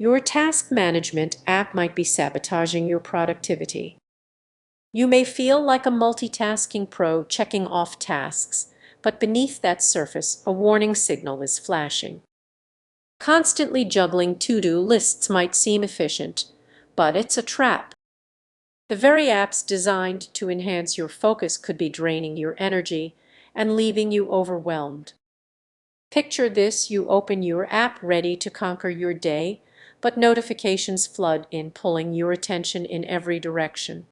Your task management app might be sabotaging your productivity. You may feel like a multitasking pro checking off tasks, but beneath that surface, a warning signal is flashing. Constantly juggling to-do lists might seem efficient, but it's a trap. The very apps designed to enhance your focus could be draining your energy and leaving you overwhelmed. Picture this: you open your app ready to conquer your day, but notifications flood in, pulling your attention in every direction.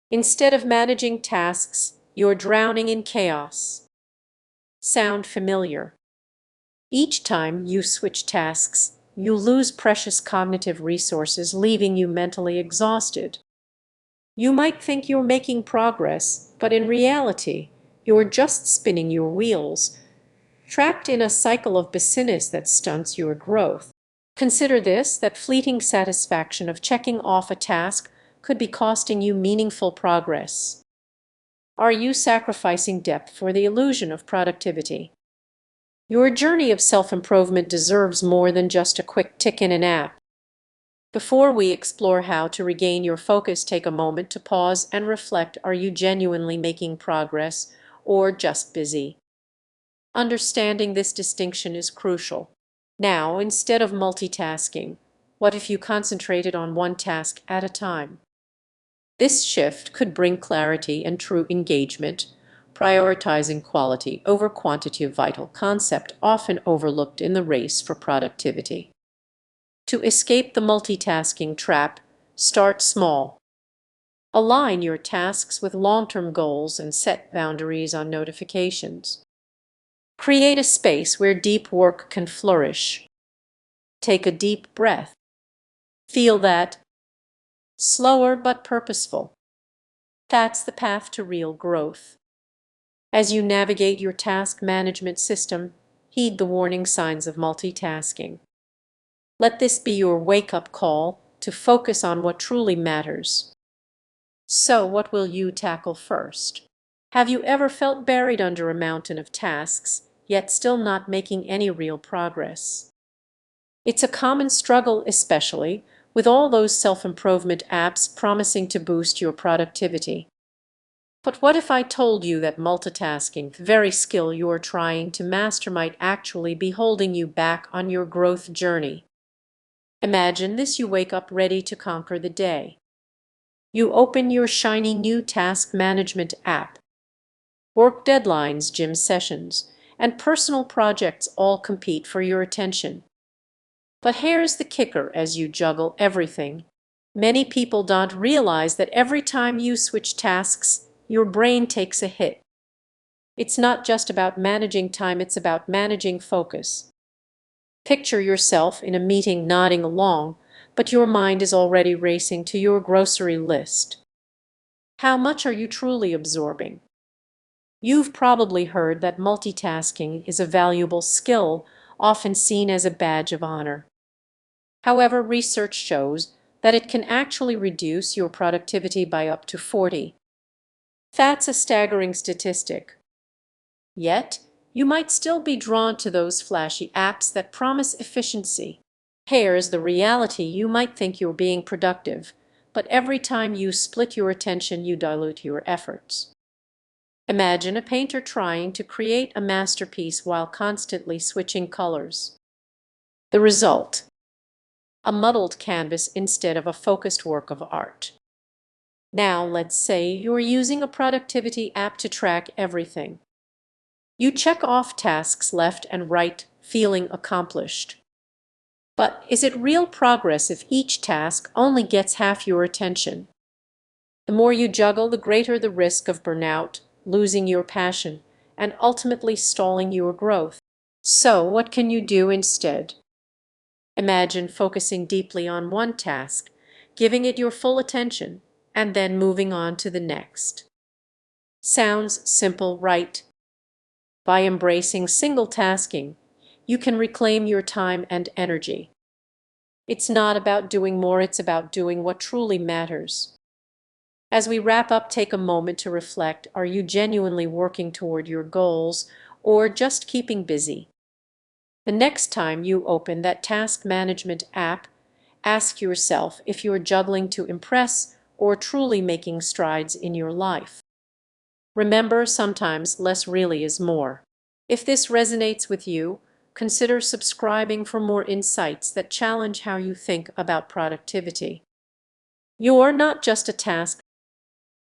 Instead of managing tasks, you're drowning in chaos. Sound familiar? Each time you switch tasks, you lose precious cognitive resources, leaving you mentally exhausted. You might think you're making progress, but in reality, you're just spinning your wheels, trapped in a cycle of busyness that stunts your growth. Consider this: that fleeting satisfaction of checking off a task could be costing you meaningful progress. Are you sacrificing depth for the illusion of productivity? Your journey of self-improvement deserves more than just a quick tick in an app. Before we explore how to regain your focus, take a moment to pause and reflect. Are you genuinely making progress or just busy? Understanding this distinction is crucial. Now, instead of multitasking, what if you concentrated on one task at a time? This shift could bring clarity and true engagement, prioritizing quality over quantity, a vital concept often overlooked in the race for productivity. To escape the multitasking trap, start small. Align your tasks with long-term goals and set boundaries on notifications. Create a space where deep work can flourish. Take a deep breath. Feel that. Slower but purposeful. That's the path to real growth. As you navigate your task management system, heed the warning signs of multitasking. Let this be your wake-up call to focus on what truly matters. So, what will you tackle first? Have you ever felt buried under a mountain of tasks, yet still not making any real progress? It's a common struggle, especially with all those self-improvement apps promising to boost your productivity. But what if I told you that multitasking, the very skill you're trying to master, might actually be holding you back on your growth journey? Imagine this: you wake up ready to conquer the day. You open your shiny new task management app. Work deadlines, gym sessions, and personal projects all compete for your attention. But here's the kicker: as you juggle everything, many people don't realize that every time you switch tasks, your brain takes a hit. It's not just about managing time, it's about managing focus. Picture yourself in a meeting nodding along, but your mind is already racing to your grocery list. How much are you truly absorbing? You've probably heard that multitasking is a valuable skill, often seen as a badge of honor. However, research shows that it can actually reduce your productivity by up to 40. That's a staggering statistic. Yet, you might still be drawn to those flashy apps that promise efficiency. Here's the reality: you might think you're being productive, but every time you split your attention, you dilute your efforts. Imagine a painter trying to create a masterpiece while constantly switching colors. The result: a muddled canvas instead of a focused work of art. Now, let's say you're using a productivity app to track everything. You check off tasks left and right, feeling accomplished. But is it real progress if each task only gets half your attention? The more you juggle, the greater the risk of burnout, losing your passion, and ultimately stalling your growth. So, what can you do instead? Imagine focusing deeply on one task, giving it your full attention, and then moving on to the next. Sounds simple, right? By embracing single tasking, you can reclaim your time and energy. It's not about doing more, it's about doing what truly matters. As we wrap up, take a moment to reflect: are you genuinely working toward your goals or just keeping busy? The next time you open that task management app, Ask yourself if you're juggling to impress or truly making strides in your life. Remember, sometimes less really is more. If this resonates with you, consider subscribing for more insights that challenge how you think about productivity. You're not just a task.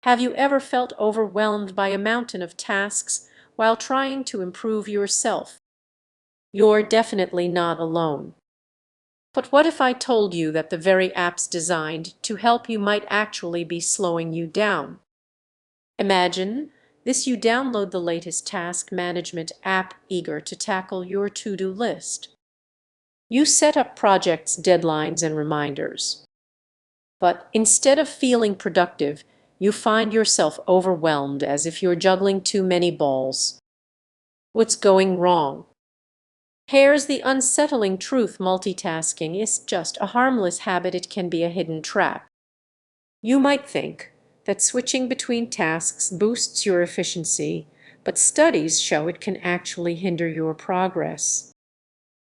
Have you ever felt overwhelmed by a mountain of tasks while trying to improve yourself? You're definitely not alone. But what if I told you that the very apps designed to help you might actually be slowing you down? Imagine this: you download the latest task management app eager to tackle your to-do list. You set up projects, deadlines, and reminders. But instead of feeling productive, you find yourself overwhelmed as if you're juggling too many balls. What's going wrong? Here's the unsettling truth: multitasking is just a harmless habit. It can be a hidden trap. You might think that switching between tasks boosts your efficiency, but studies show it can actually hinder your progress.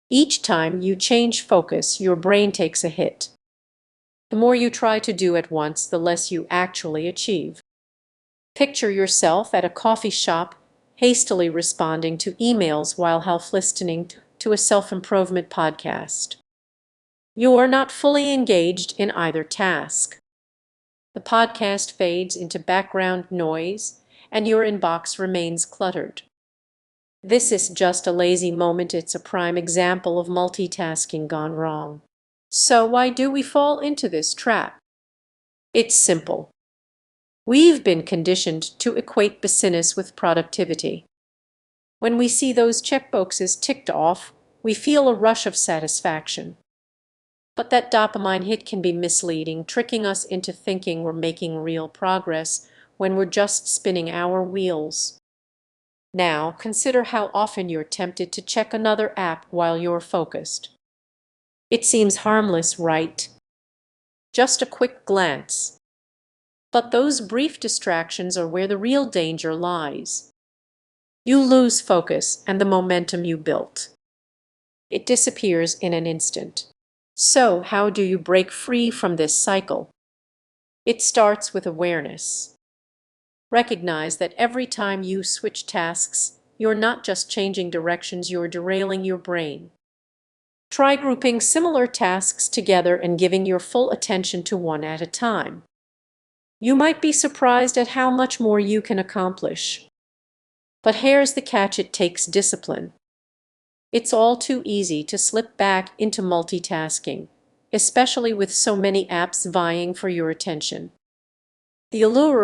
Each time you change focus, your brain takes a hit. The more you try to do at once, the less you actually achieve. Picture yourself at a coffee shop, hastily responding to emails while half listening to a self-improvement podcast. You are not fully engaged in either task. The podcast fades into background noise, and your inbox remains cluttered. This is just a lazy moment. It's a prime example of multitasking gone wrong. So why do we fall into this trap? It's simple. We've been conditioned to equate business with productivity. When we see those checkboxes ticked off, we feel a rush of satisfaction. But that dopamine hit can be misleading, tricking us into thinking we're making real progress when we're just spinning our wheels. Now, consider how often you're tempted to check another app while you're focused. It seems harmless, right? Just a quick glance. But those brief distractions are where the real danger lies. You lose focus and the momentum you built. It disappears in an instant. So, how do you break free from this cycle? It starts with awareness. Recognize that every time you switch tasks, you're not just changing directions, you're derailing your brain. Try grouping similar tasks together and giving your full attention to one at a time. You might be surprised at how much more you can accomplish. But here's the catch: it takes discipline. It's all too easy to slip back into multitasking, especially with so many apps vying for your attention. The allure